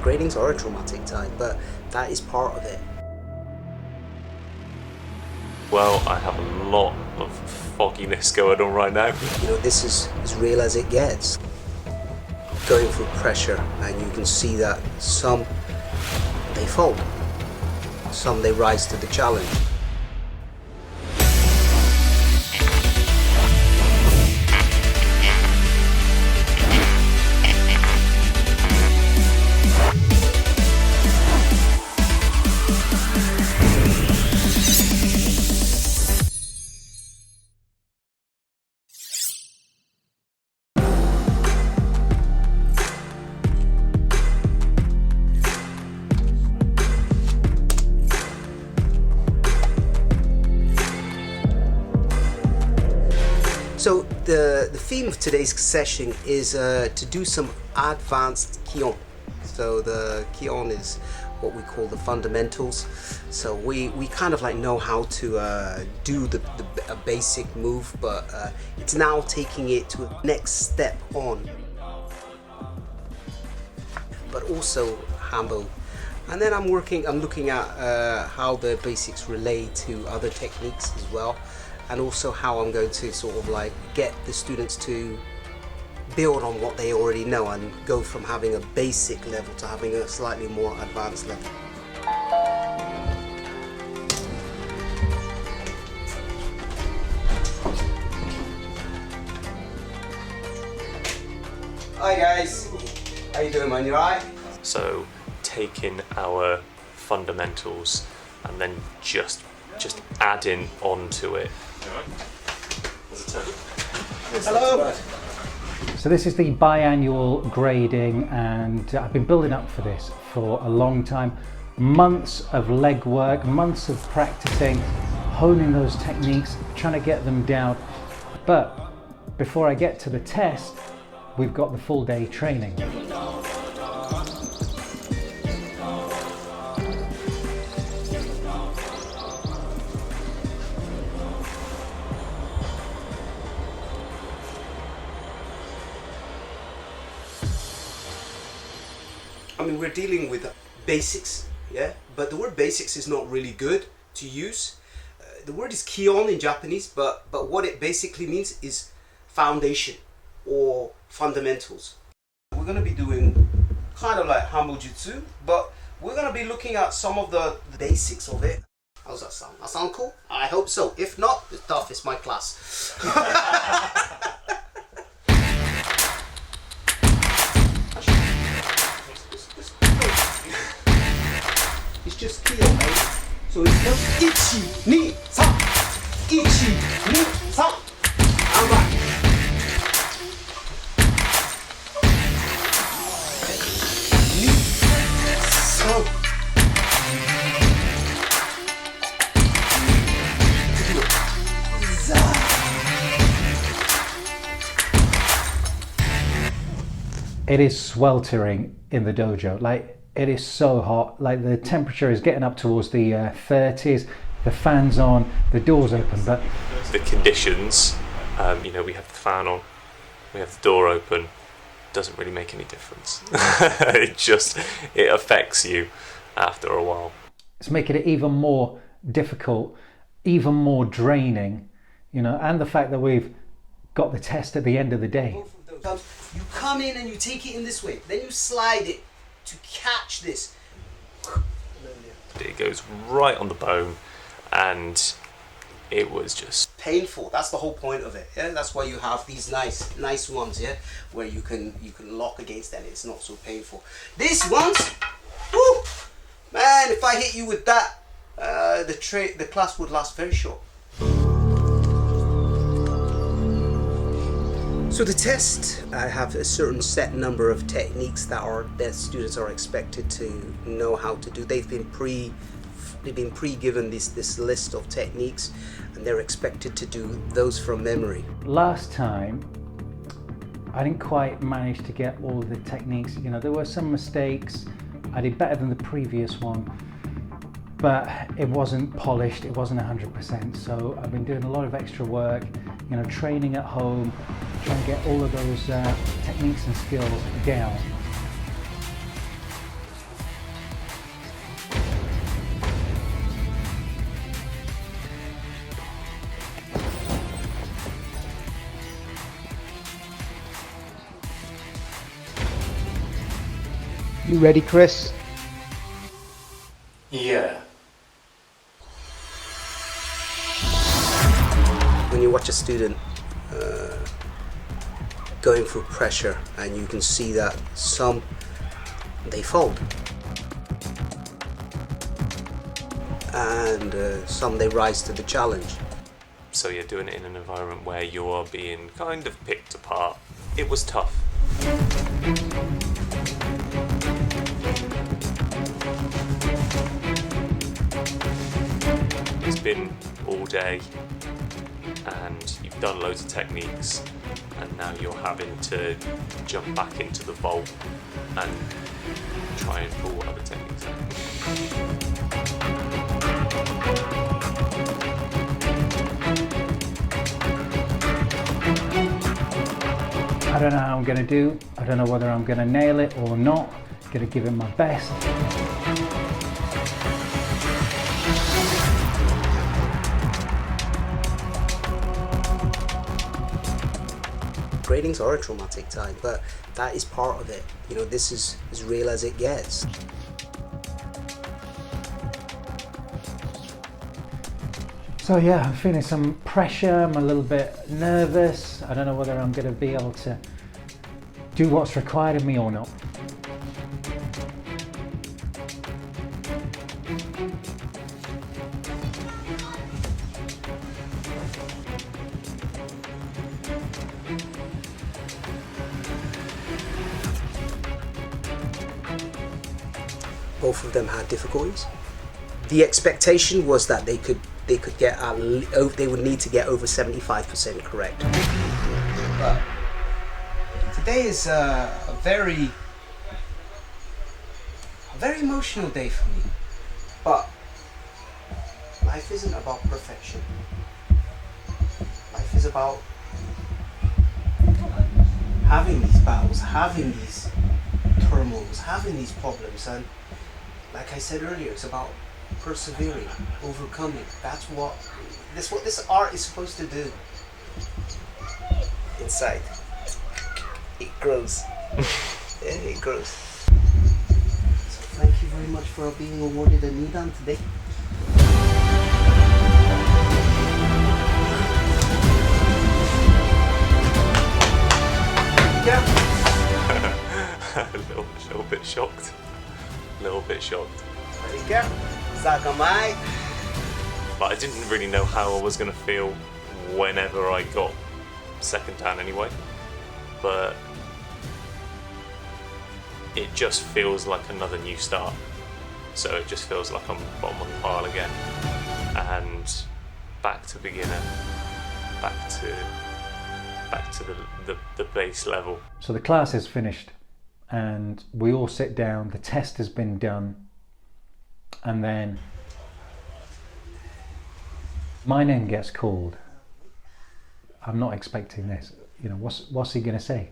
gradings are a traumatic time, but that is part of it. Well, I have a lot of fogginess going on right now. You know, this is as real as it gets. Going through pressure, and you can see that some, they fold. Some, they rise to the challenge. So the theme of today's session is to do some advanced Kion. So the Kion is what we call the fundamentals. So we kind of like know how to do a basic move, but it's now taking it to a next step on. But also Hambo. And then I'm looking at how the basics relate to other techniques as well. And also how I'm going to sort of like get the students to build on what they already know and go from having a basic level to having a slightly more advanced level. Hi guys, how you doing, man? You alright? So taking our fundamentals and then just adding onto it. Hello. So this is the biannual grading, and I've been building up for this for a long time. Months of legwork, months of practicing, honing those techniques, trying to get them down. But before I get to the test, we've got the full day training. I mean, we're dealing with basics, yeah? But the word basics is not really good to use. The word is kion in Japanese, but what it basically means is foundation or fundamentals. We're going to be doing kind of like Hambo Jutsu, but we're going to be looking at some of the basics of it. How's that sound? That sound cool? I hope so. If not, it's tough. It's my class. It's just Kion, right? So it's just 1, 2, 3 1, 2, 3 and back. It is sweltering in the dojo. Like, it is so hot. Like, the temperature is getting up towards the 30s. The fan's on, the door's open, but The conditions, you know, we have the fan on, we have the door open, doesn't really make any difference. it affects you after a while. it's making it even more difficult, even more draining, you know, and the fact that we've got the test at the end of the day. You come in and you take it in this way, then you slide it to catch this. It goes right on the bone, and it was just Painful. That's the whole point of it. Yeah, that's why you have these nice ones. Yeah, where you can lock against them. It's not so painful. These ones, whoo, man! If I hit you with that, the class would last very short. So the test, I have a certain set number of techniques that students are expected to know how to do. They've been pre-given this list of techniques, and they're expected to do those from memory. Last time, I didn't quite manage to get all of the techniques. You know, there were some mistakes. I did better than the previous one, but it wasn't polished. It wasn't 100%. So I've been doing a lot of extra work, you know, training at home, trying to get all of those techniques and skills down. You ready, Chris? Yeah. When you watch a student going through pressure, and you can see that some they fold, and some they rise to the challenge. So you're doing it in an environment where you're being kind of picked apart. It was tough. It's been all day and you've done loads of techniques, and now you're having to jump back into the vault and try and pull other techniques out. I don't know how I'm going to do. I don't know whether I'm going to nail it or not. I'm going to give it my best. Gradings are a traumatic time, but that is part of it. You know, this is as real as it gets. So yeah, I'm feeling some pressure. I'm a little bit nervous. I don't know whether I'm going to be able to do what's required of me or not. Both of them had difficulties. The expectation was that they could get they would need to get over 75% correct. But today is a very emotional day for me. But life isn't about perfection. Life is about having these battles, having these turmoils, having these problems, and like I said earlier, it's about persevering, overcoming. That's what this art is supposed to do. Inside, it grows. Yeah, it grows. So thank you very much for being awarded a Nidan today. Yeah. a little bit shocked. A little bit shocked. There you go. Sakamai. But I didn't really know how I was going to feel whenever I got second dan anyway. But it just feels like another new start. So it just feels like I'm bottom of the pile again. And back to beginner. Back to the base level. So the class is finished and we all sit down, the test has been done, and then my name gets called. I'm not expecting this. You know, what's he gonna say?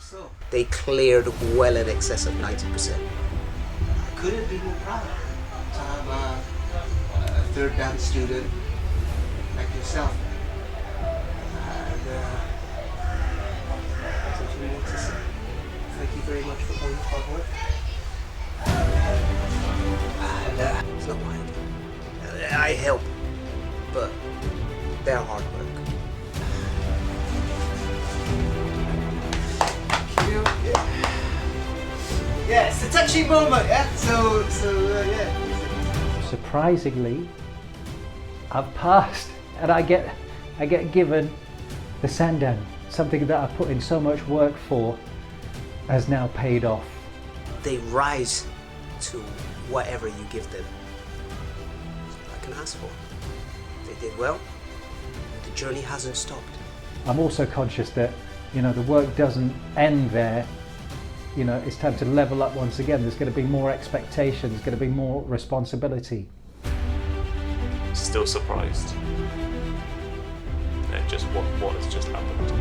So they cleared well in excess of 90%. I couldn't be more proud to have a third dan student like yourself. Thank you very much for all your hard work. And it's not mine. I help, but they're hard work. Thank you. Yeah, it's a touchy moment, yeah? So yeah. Surprisingly, I've passed and I get given the Sandan. Something that I put in so much work for has now paid off. They rise to whatever you give them. That's all I can ask for. They did well. The journey hasn't stopped. I'm also conscious that, you know, the work doesn't end there. You know, it's time to level up once again. There's going to be more expectations, there's going to be more responsibility. Still surprised at just what has just happened.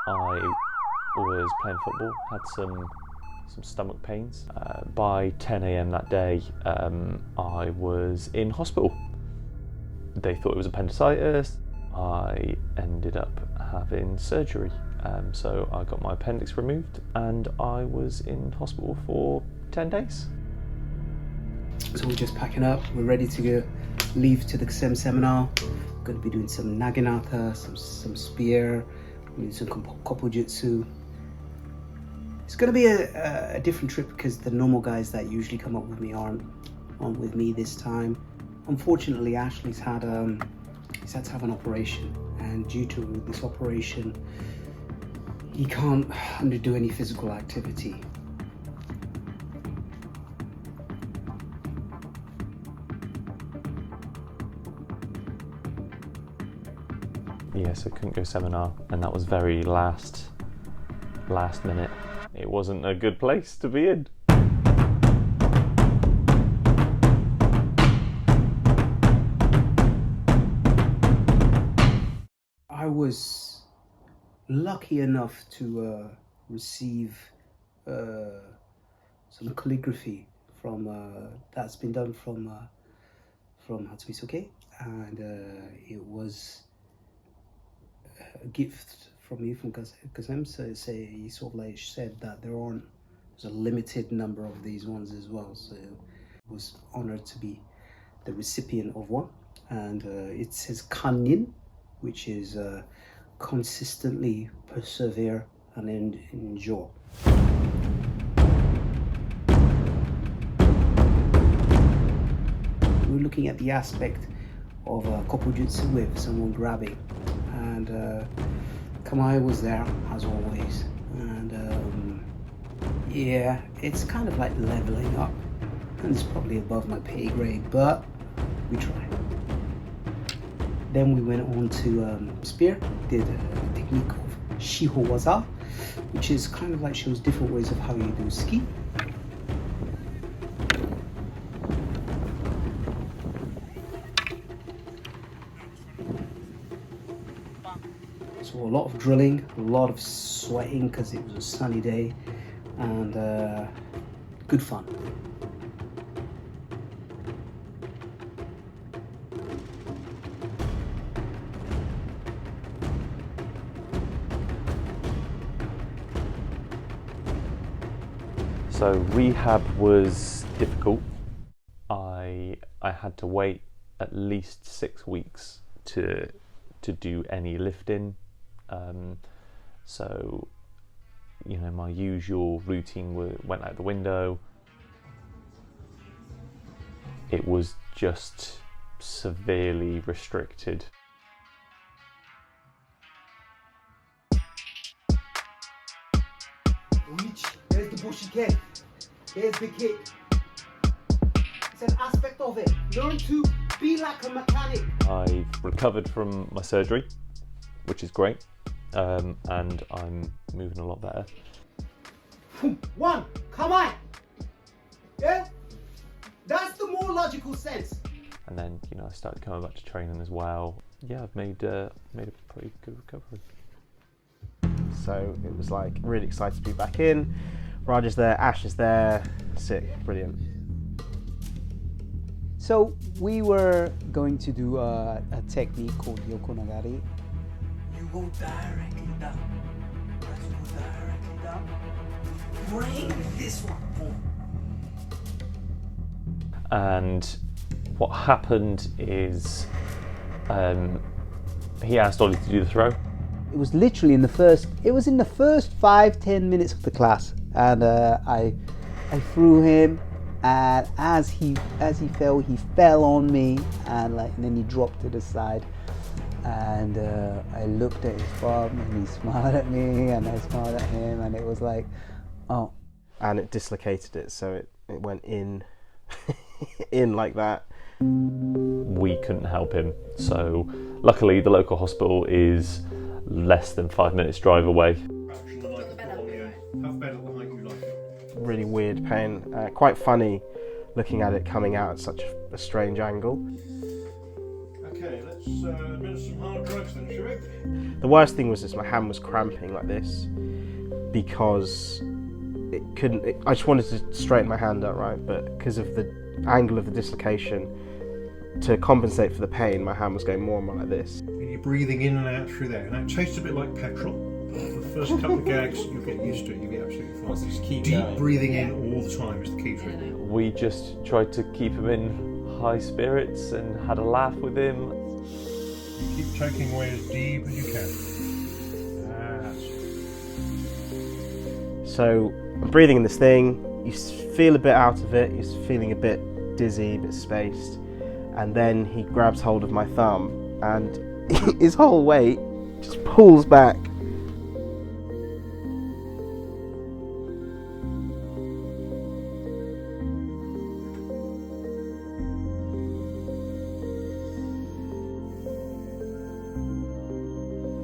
I was playing football, had some some stomach pains. By 10 a.m. that day, I was in hospital. They thought it was appendicitis. I ended up having surgery. So I got my appendix removed and I was in hospital for 10 days. So we're just packing up, we're ready to go leave to the KSM seminar. We're going to be doing some naginata, some spear, some kopujutsu. It's going to be a different trip because the normal guys that usually come up with me aren't with me this time. Unfortunately, Ashley's had he's had to have an operation, and due to this operation, he can't underdo any physical activity. Yes, I couldn't go seminar, and that was very last minute. It wasn't a good place to be in. I was lucky enough to receive some calligraphy from that's been done from Hatsumi Sensei, and it was a gift from me from KSM. So he sort of like said that there's a limited number of these ones as well. So I was honored to be the recipient of one, and it says Kannin, which is consistently persevere and endure. We're looking at the aspect of kopujutsu with someone grabbing, and Kamai was there as always, and yeah, it's kind of like leveling up, and it's probably above my pay grade, but we try. Then we went on to spear, did a technique of Shiho Waza, which is kind of like shows different ways of how you do ski. So a lot of drilling, a lot of sweating because it was a sunny day, and good fun. So rehab was difficult. I had to wait at least 6 weeks to do any lifting. So, you know, my usual routine went out the window. It was just severely restricted. Reach, there's the Bujinkan, there's the kick. It's an aspect of it. Learn to be like a mechanic. I've recovered from my surgery, which is great, and I'm moving a lot better. One, come on! Yeah? That's the more logical sense. And then, you know, I started coming back to training as well. Yeah, I've made a pretty good recovery. So it was like really excited to be back in. Raj is there, Ash is there, sick, brilliant. So we were going to do a technique called Yokonagari. You go directly down. Let's go directly down. Bring this one home. And what happened is he asked Ollie to do the throw. It was literally in the first 5-10 minutes of the class, and I threw him, and as he fell on me, and then he dropped to the side, and I looked at his farm, and he smiled at me, and I smiled at him, and it was like, oh. And it dislocated it, so it went in, in like that. We couldn't help him, so luckily the local hospital is less than 5 minutes drive away. Really weird pain, quite funny looking at it coming out at such a strange angle. Okay, let's administer some hard drugs then, shall we? The worst thing was my hand was cramping like this because I just wanted to straighten my hand up, right? But because of the angle of the dislocation, to compensate for the pain, my hand was going more and more like this. And you're breathing in and out through there, and that tastes a bit like petrol. For the first couple of gags, you'll get used to it, you'll be absolutely fine. Just keep Deep going. breathing in all the time is the key to it. We just tried to keep him in high spirits and had a laugh with him. You keep taking away as deep as you can. That's it. So I'm breathing in this thing, you feel a bit out of it, you're feeling a bit dizzy, a bit spaced, and then he grabs hold of my thumb and his whole weight just pulls back.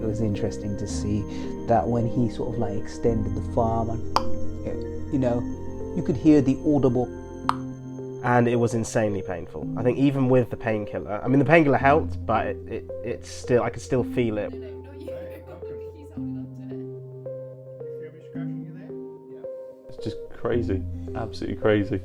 It was interesting to see that when he sort of like extended the farm and, you know, you could hear the audible. And it was insanely painful. I think even with the painkiller, I mean the painkiller helped, but it's still, I could still feel it. It's just crazy, absolutely crazy.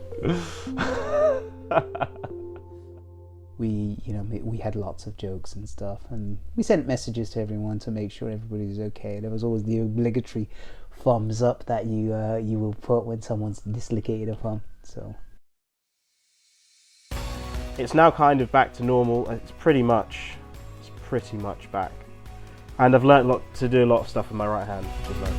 We had lots of jokes and stuff, and we sent messages to everyone to make sure everybody was okay. There was always the obligatory thumbs up that you will put when someone's dislocated a thumb. So it's now kind of back to normal. It's pretty much back, and I've learnt to do a lot of stuff with my right hand, which is like